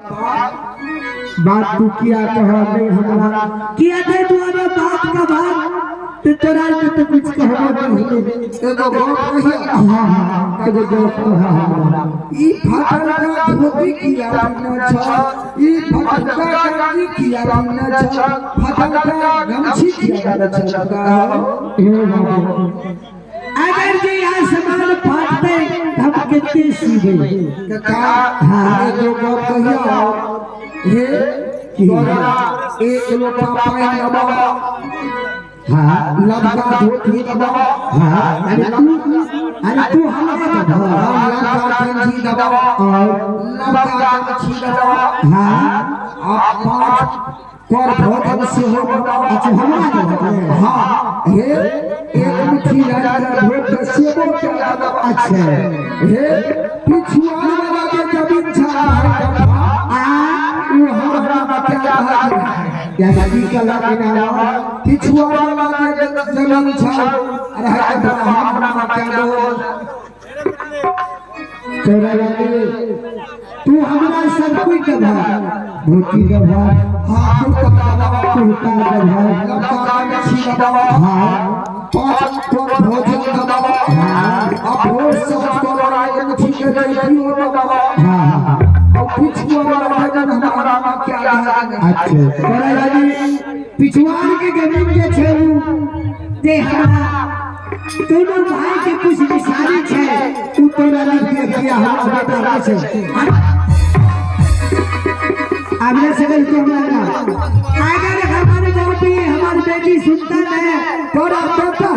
बात तू किया कहा नहीं हमरा किया थे तुम्हारे बात का बात तो तोरा के तो कुछ कहबो नहीं एगो बात कही हां एगो बात कहा ई फाटल का धोती किया न छ ई फाटल का गंजी किया न छ फाटल का गमछी किया न छ हे बाबू अगर जे आसमान फाटते हम कितने सीधे का हां एगो बात कहियो हे तोरा एक लोटा पानी दबाओ हां लबका धोती दबाओ हां अरे तू हमारा दबाओ लबका गंजी दबाओ और लबका गमछी दबाओ हां आप पांच कर भोजन से हो अच्छा हमारा दबाओ हां हे एक मुट्ठी लगा भोज से वो क्या अच्छा हे पिछुआ वाला के जमीन छा या नदी का लगना पिछुआ वाला के जमीन छा अरे हमरा क्या बोल तोरा लगे तू हमरा सब कोई के भाई धोती के भाई हाथ को कुर्ता के भाई लबका छी दबावा हां पांच को भोजन दबावा हां अब रोज सब को एक ठीक है पियो दबावा हां अब पिछुआ वाला हमारा क्या अच्छा तोरा लगे पिछुआन के जमीन जे छै ते हमरा दोनों भाई के कुछ निशानी छै तू तोरा लगे किया हमरा बता छै आगे से गल के हमारा अगर हमारे बेटी हमारी बेटी सुंदर है तोरा बेटा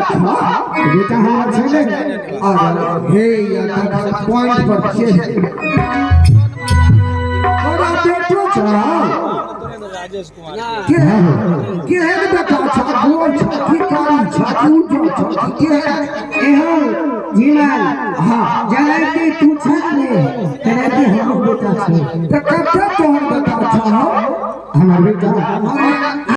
बेटा हमारा छै और हे या पॉइंट पर छै तोरा बेटो छा राजेश कुमार के है बेटा छा गोल की कारी छा क्यों जो के है एहो जीवन हां जले के तू छा ने तेरे हम बेटा छै त कब तोहर